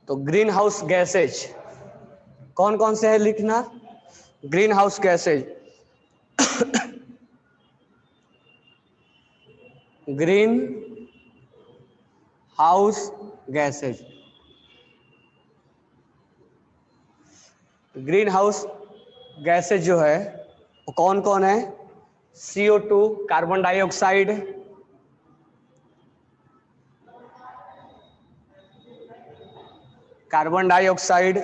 तो green house gases कौन कौन से है लिखना। Greenhouse gases greenhouse gases, greenhouse gases जो है वो कौन कौन है। CO2 carbon dioxide, carbon dioxide,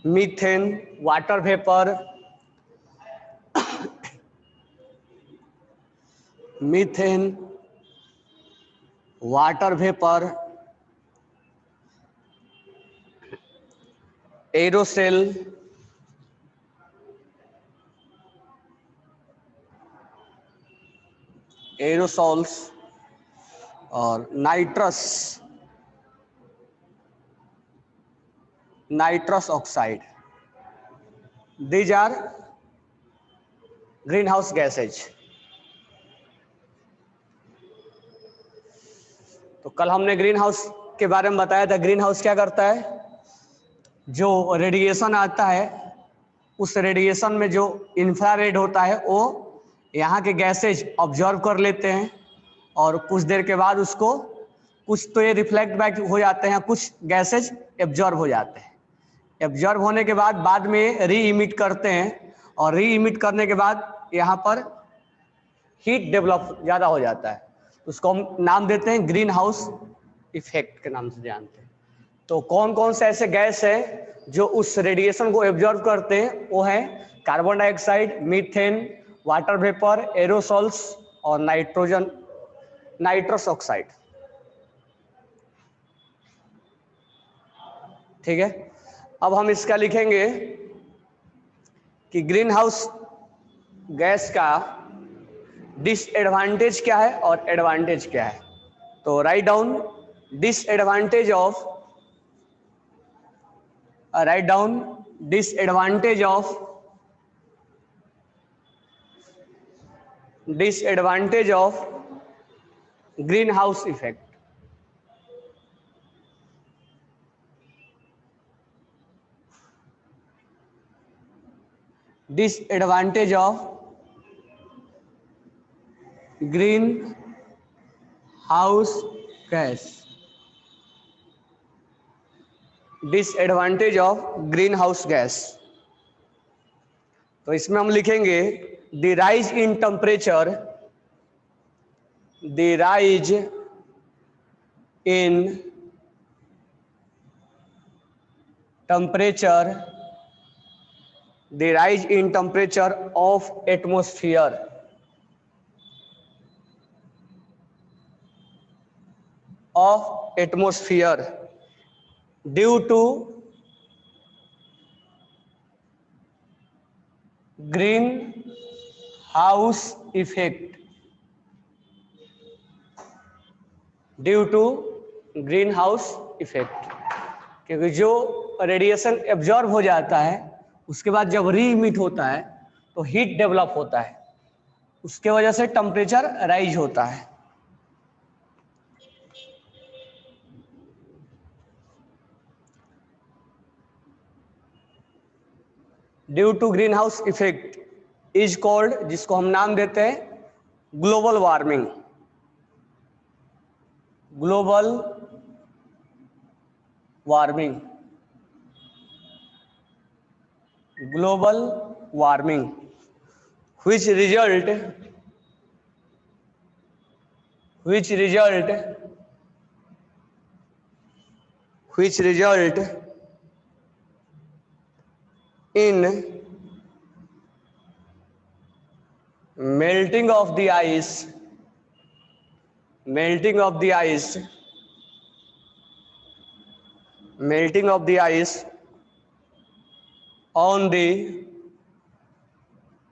methane, water vapour, methane, water vapour, aerosol, aerosols और nitrous, nitrous oxide. These are greenhouse gases. तो कल हमने ग्रीन हाउस के बारे में बताया था। ग्रीन हाउस क्या करता है, जो रेडिएशन आता है उस रेडिएशन में जो इंफ्रारेड होता है वो यहाँ के गैसेज ऑब्जर्व कर लेते हैं और कुछ देर के बाद उसको कुछ तो ये रिफ्लेक्ट बैक हो जाते हैं, कुछ गैसेज एब्जॉर्ब हो जाते हैं। एब्जॉर्ब होने के बाद में री इमिट करते हैं और री इमिट करने के बाद यहाँ पर हीट डेवलप ज़्यादा हो जाता है। उसको हम नाम देते हैं ग्रीन हाउस इफेक्ट के नाम से जानते हैं। तो कौन कौन से ऐसे गैस है जो उस रेडिएशन को एब्जॉर्ब करते हैं, वो है carbon dioxide, methane, water vapour, aerosols और नाइट्रोजन, नाइट्रस ऑक्साइड। ठीक है, अब हम इसका लिखेंगे कि ग्रीन हाउस गैस का डिसएडवांटेज क्या है और एडवांटेज क्या है। तो write down disadvantage of, write down disadvantage of, disadvantage of green house effect. Disadvantage of green house gas, disadvantage of green house gas. तो इसमें हम लिखेंगे the rise in temperature, the rise in temperature, the rise in temperature of atmosphere, of atmosphere due to green house effect, due to green house effect. क्योंकि जो radiation absorb हो जाता है उसके बाद जब री इमिट होता है तो हीट डेवलप होता है, उसके वजह से टेम्परेचर राइज होता है। Due to greenhouse effect is called, जिसको हम नाम देते हैं global warming, global warming, global warming, which result in melting of the ice, melting of the ice, melting of the ice on the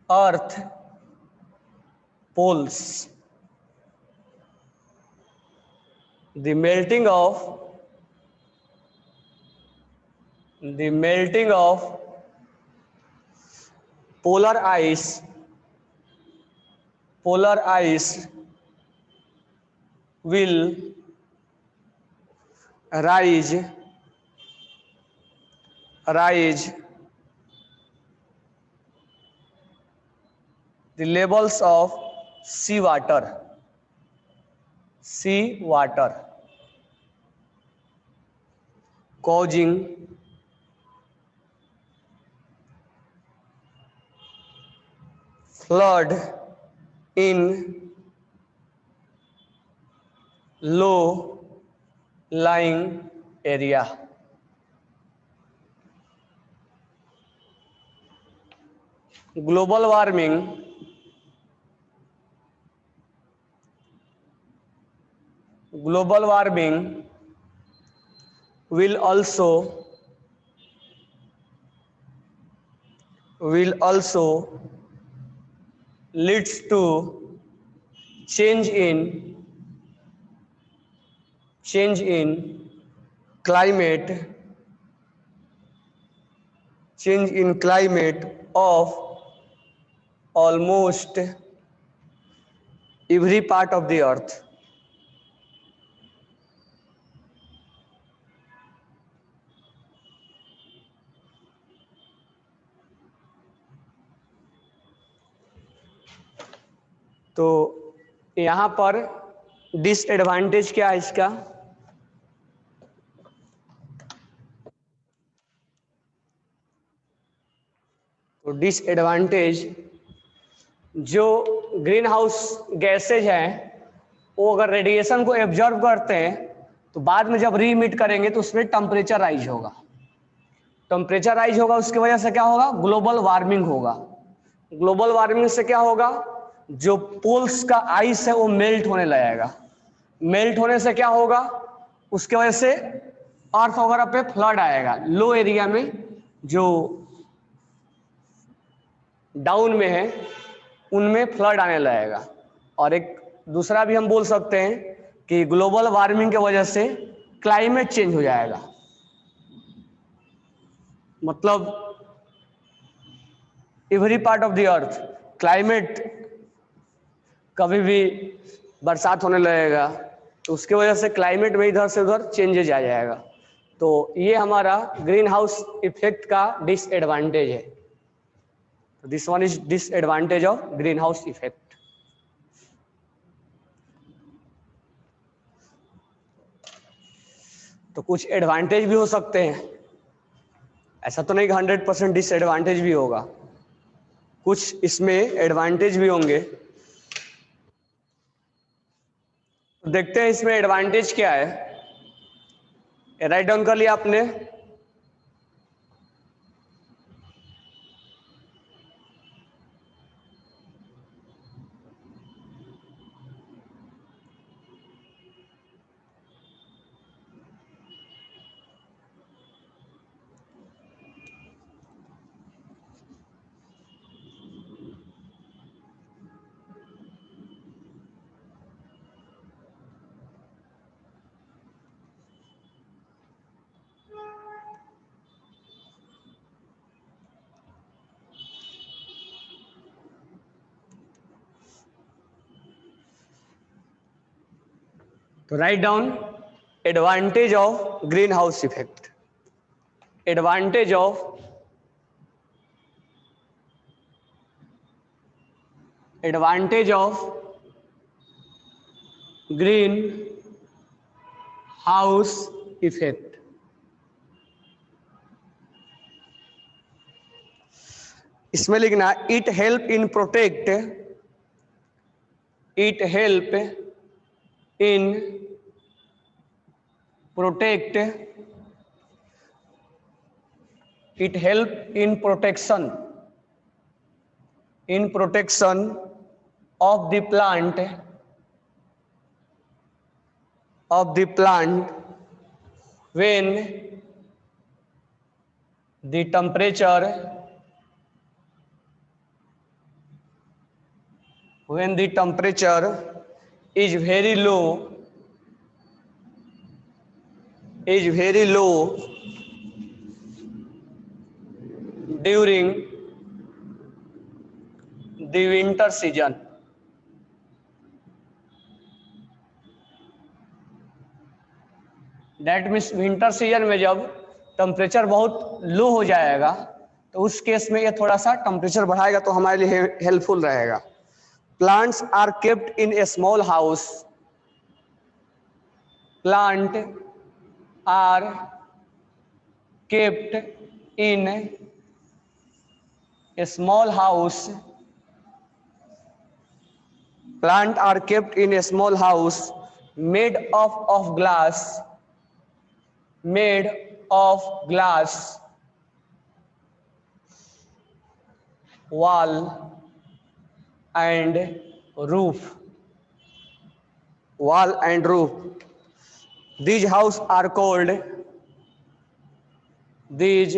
earth poles, the melting of polar ice, polar ice will rise rise the levels of sea water causing flood in low lying area. Global warming will also leads to change in climate of almost every part of the earth. तो यहाँ पर disadvantage क्या है इसका? तो disadvantage, जो green house gases हैं वो अगर रेडिएशन को एब्जॉर्ब करते हैं तो बाद में जब रीमिट करेंगे तो उसमें टेम्परेचर राइज होगा। उसकी वजह से क्या होगा? ग्लोबल वार्मिंग होगा। ग्लोबल वार्मिंग से क्या होगा? जो पोल्स का आइस है वो मेल्ट होने लगेगा। मेल्ट होने से क्या होगा? उसके वजह से अर्थ वगैरह पे फ्लड आएगा। लो एरिया में जो डाउन में है उनमें फ्लड आने लगेगा। और एक दूसरा भी हम बोल सकते हैं कि ग्लोबल वार्मिंग की वजह से क्लाइमेट चेंज हो जाएगा। मतलब every part of the earth climate, कभी भी बरसात होने लगेगा तो उसके वजह से क्लाइमेट में इधर से उधर चेंजेज आ जाएगा। तो ये हमारा ग्रीन हाउस इफेक्ट का डिसएडवांटेज है। This one is disadvantage of green house effect. तो कुछ एडवांटेज भी हो सकते हैं, ऐसा तो नहीं कि 100% डिसएडवांटेज भी होगा, कुछ इसमें एडवांटेज भी होंगे। तो देखते हैं इसमें एडवांटेज क्या है। राइट डाउन कर लिया आपने? तो write down advantage of green house effect. Advantage of green house effect. इसमें लिखना it help in protect protection of the plant when the temperature is very low during the winter season। That means winter season में जब temperature बहुत लो हो जाएगा, तो उस case में ये थोड़ा सा टेम्परेचर बढ़ाएगा तो हमारे लिए हेल्पफुल रहेगा। Plants are kept in a small house, plant are kept in a small house, plant are kept in a small house made of glass, made of glass, wall and roof, wall and roof. These house are called, these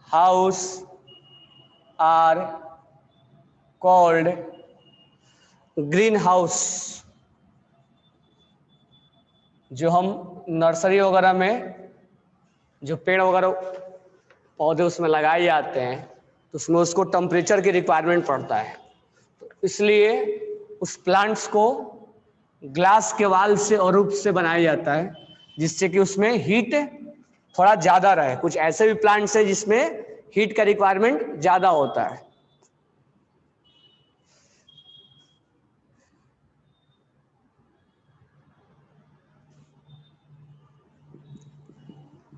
house are called green house. जो हम nursery वगैरह में जो पेड़ वगैरह पौधे उसमें लगाए जाते हैं तो उसमें उसको टेम्परेचर की रिक्वायरमेंट पड़ता है, तो इसलिए उस प्लांट्स को ग्लास के वाल से और रूफ से बनाया जाता है जिससे कि उसमें हीट थोड़ा ज़्यादा रहे। कुछ ऐसे भी प्लांट्स हैं जिसमें हीट का रिक्वायरमेंट ज़्यादा होता है।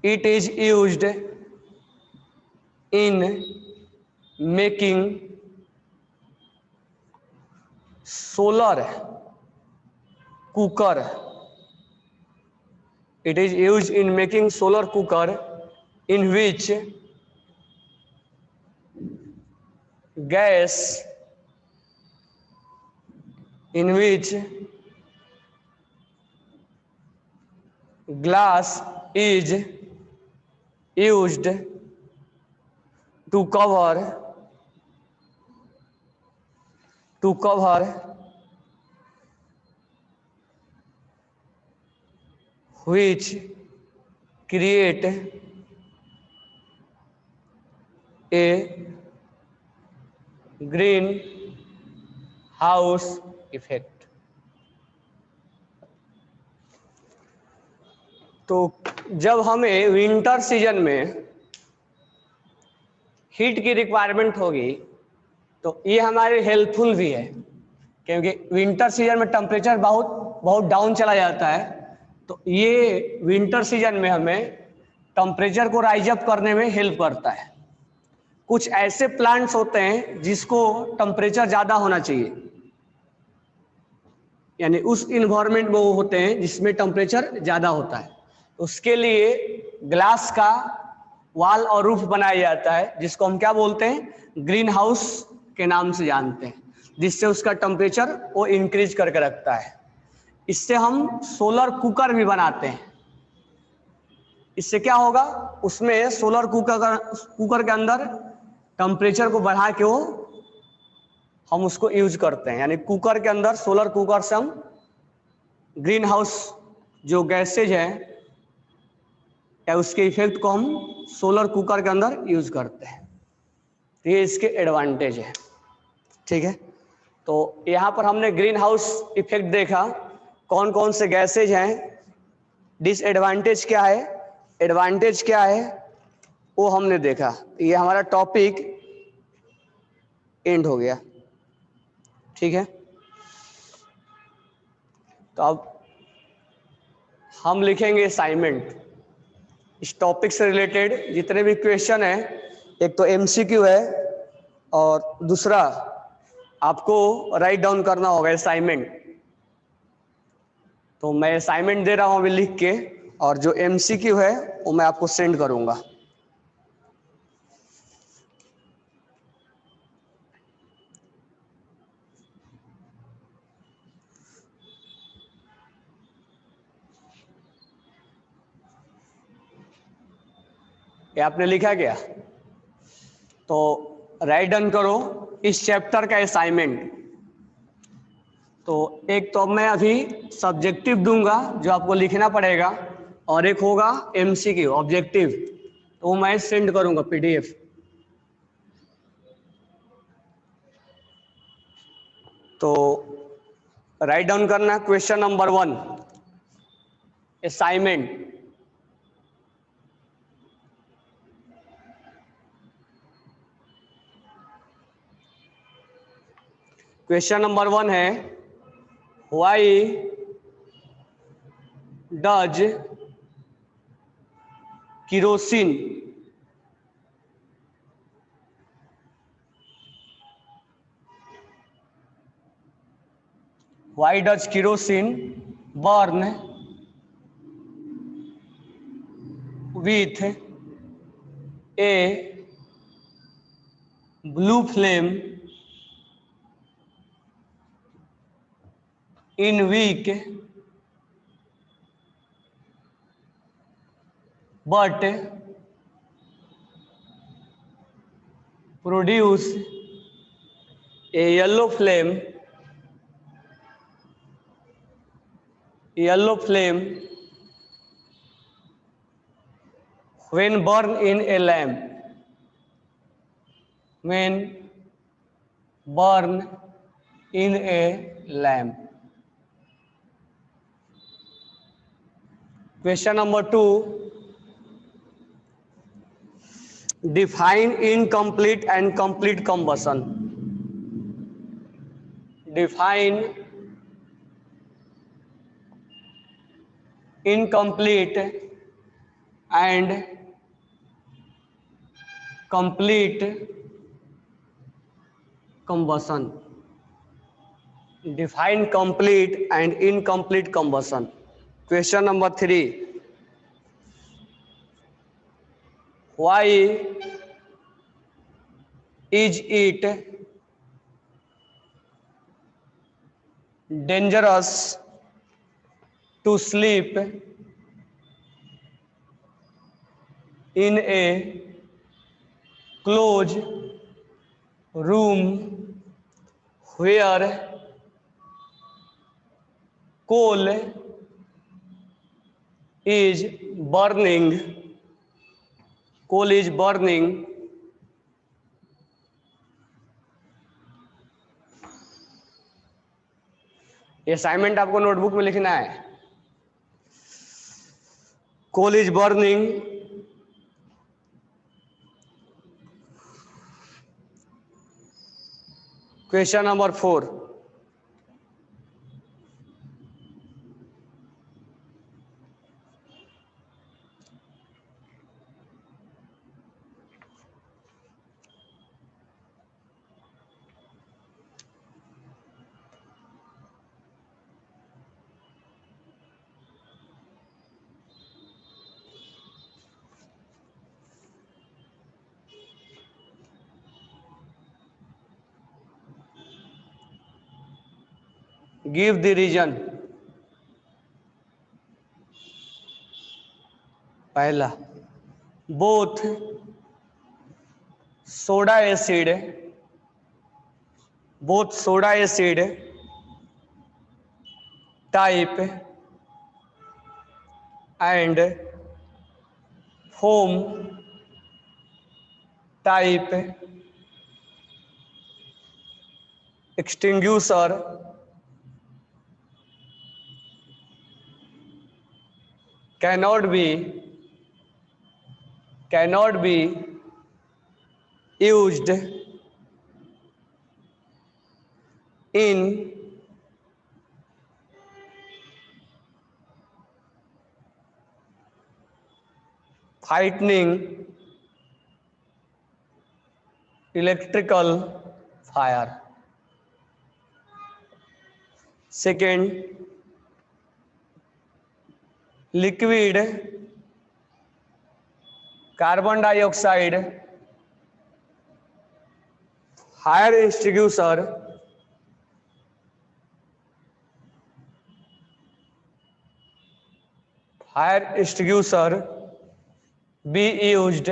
It is used in making solar cooker. It is used in making solar cooker in which gas, in which glass is used to cover which create a green house effect. तो जब हमें winter season में heat की requirement होगी तो ये हमारे helpful भी है, क्योंकि विंटर सीजन में टेम्परेचर बहुत डाउन चला जाता है, तो ये विंटर सीजन में हमें टेम्परेचर को राइज अप करने में हेल्प करता है। कुछ ऐसे प्लांट्स होते हैं जिसको टेम्परेचर ज़्यादा होना चाहिए, यानी उस इन्वायरमेंट में वो होते हैं जिसमें टेम्परेचर ज़्यादा होता है, उसके लिए ग्लास का वॉल और रूफ बनाया जाता है जिसको हम क्या बोलते हैं, ग्रीन हाउस के नाम से जानते हैं, जिससे उसका टेम्परेचर वो इंक्रीज करके रखता है। इससे हम सोलर कुकर भी बनाते हैं। इससे क्या होगा, उसमें सोलर कुकर के अंदर टेम्परेचर को बढ़ा के वो हम उसको यूज करते हैं, यानी कुकर के अंदर, सोलर कुकर से हम ग्रीन हाउस जो गैसेज है या उसके इफेक्ट को हम सोलर कुकर के अंदर यूज करते हैं। तो ये इसके एडवांटेज है। ठीक है, तो यहाँ पर हमने ग्रीन हाउस इफेक्ट देखा, कौन कौन से गैसेज हैं, डिसएडवांटेज क्या है, एडवांटेज क्या है, वो हमने देखा। ये हमारा टॉपिक एंड हो गया। ठीक है, तो अब हम लिखेंगे असाइनमेंट। इस टॉपिक से रिलेटेड जितने भी क्वेश्चन हैं, एक तो एमसीक्यू है और दूसरा आपको राइट डाउन करना होगा असाइनमेंट। तो मैं असाइनमेंट दे रहा हूं अभी लिख के, और जो एमसीक्यू है वो मैं आपको सेंड करूंगा। ये आपने लिखा क्या? तो राइट डाउन करो इस चैप्टर का असाइनमेंट। तो एक तो मैं अभी सब्जेक्टिव दूंगा जो आपको लिखना पड़ेगा, और एक होगा एमसीक्यू ऑब्जेक्टिव, तो मैं सेंड करूंगा पीडीएफ। तो राइट डाउन करना question number 1 assignment. Question number 1 है, why does kerosene burn with a blue flame in weak but produce a yellow flame when burned in a lamp, Question number 2, define incomplete and complete combustion. Define incomplete and complete combustion. Define complete and incomplete combustion. Question number 3, why is it dangerous to sleep in a closed room where coal is burning? Assignment आपको notebook में लिखना है, coal is burning question number 4, give the reason. पहला, both soda acid type and foam type extinguisher cannot be used in fighting electrical fire. Second, liquid carbon dioxide fire extinguisher be used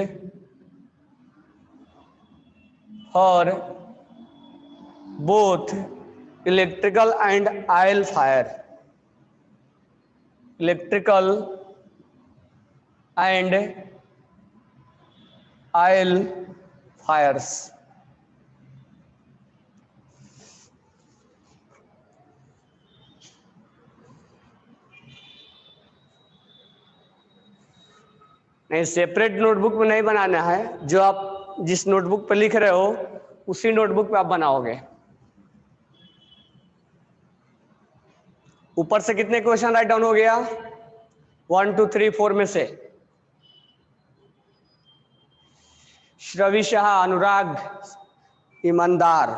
for both electrical and oil fire. Electrical and oil fires. नहीं, separate notebook में नहीं बनाना है, जो आप जिस notebook पर लिख रहे हो उसी नोटबुक पे आप बनाओगे। ऊपर से कितने क्वेश्चन राइट डाउन हो गया? 1 2 3 4 में से श्रवी शाह, अनुराग, ईमानदार।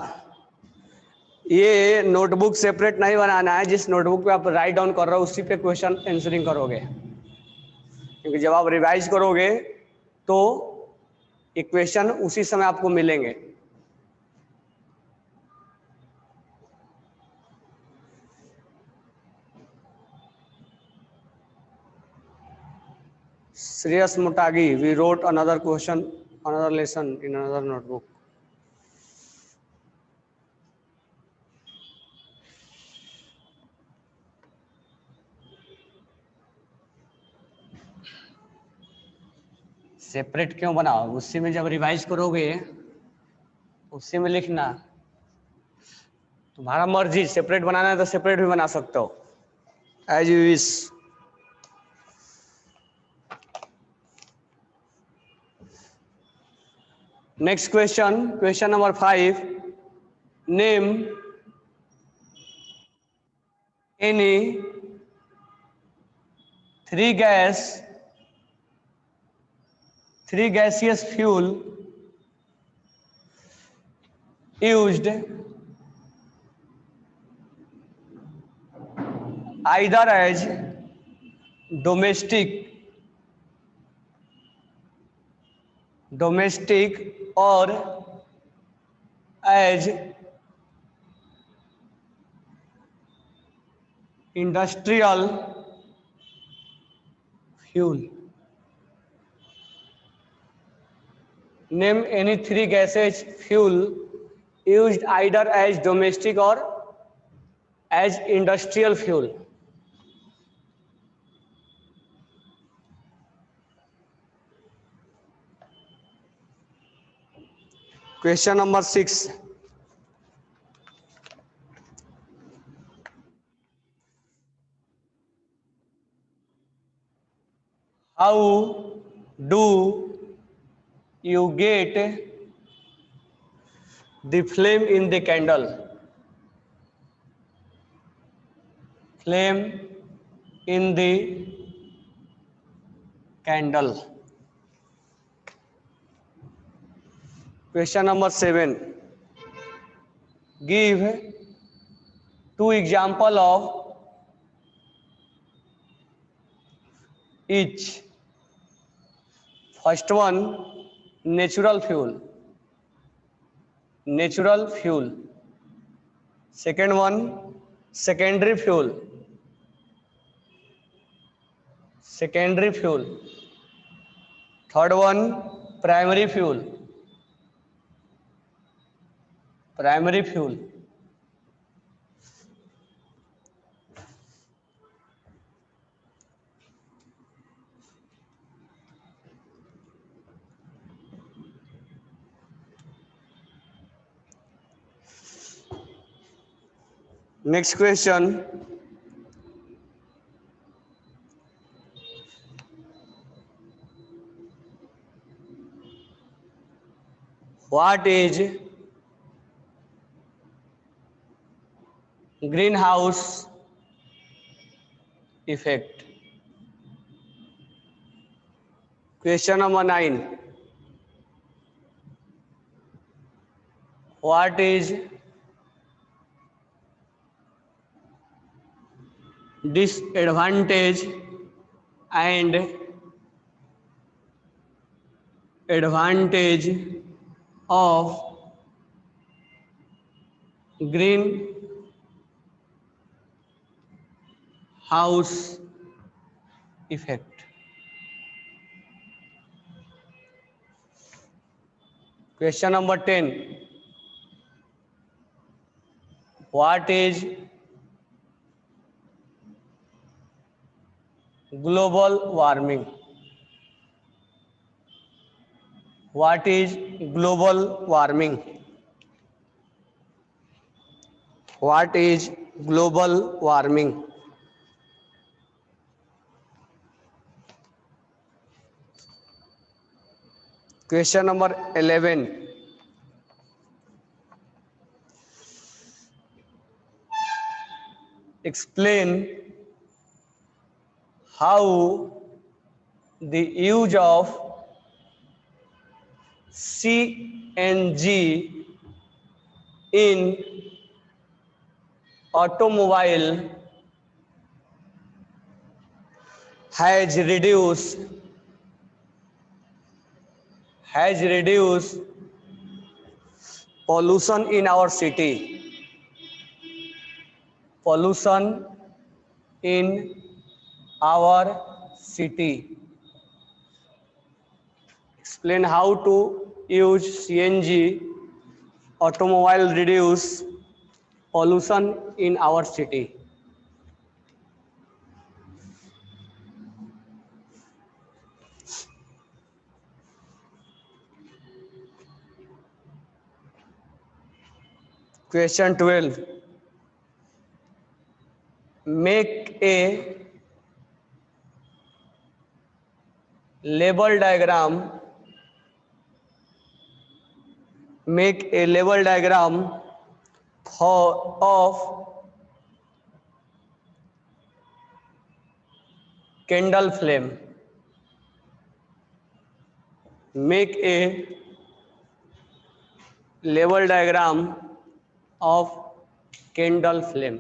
ये नोटबुक सेपरेट नहीं बनाना है, जिस नोटबुक पे आप राइट डाउन कर रहे हो उसी पे क्वेश्चन आंसरिंग करोगे, क्योंकि जब आप रिवाइज करोगे तो इक्वेशन उसी समय आपको मिलेंगे। Shreyas Mutagi, we wrote another question, another lesson in another notebook. Separate क्यों बनाओ? उसी में जब रिवाइज करोगे उसी में लिखना। तुम्हारा मर्जी, सेपरेट बनाना है तो सेपरेट भी बना सकते हो, as you wish. Next question, question number 5, name any 3 gaseous fuel used either as domestic or as industrial fuel. Name any 3 gaseous fuel used either as domestic or as industrial fuel. Question number 6. How do you get the flame in the candle? Flame in the candle. Question number 7. Give 2 examples of each. First one, natural fuel. Second one, secondary fuel. Third one, primary fuel. Next question. What is greenhouse effect? Question number 9. What is disadvantage and advantage of greenhouse effect? Question number 10. What is global warming? What is global warming? What is global warming? Question number 11. explain how the use of CNG in automobile has reduced pollution in our city. Pollution in our city. Explain how to use CNG automobile reduce pollution in our city. Question 12. Make a label diagram. Make a label diagram of candle flame. Make a label diagram of candle flame.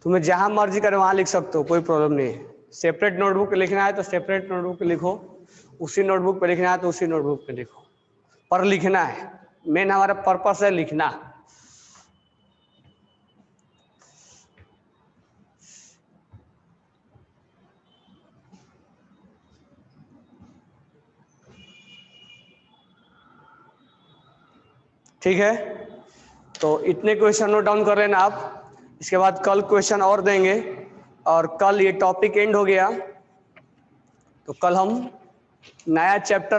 तुम्हें जहां मर्जी करे वहां लिख सकते हो, कोई problem नहीं है। सेपरेट नोटबुक पे लिखना है तो सेपरेट नोटबुक पे लिखो, उसी नोटबुक पे लिखना है तो उसी नोटबुक पे लिखो, पर लिखना है। मेन हमारा पर्पस है लिखना। ठीक है, तो इतने क्वेश्चन नोट डाउन कर लेना आप। इसके बाद कल क्वेश्चन और देंगे, और कल ये टॉपिक एंड हो गया, तो कल हम नया चैप्टर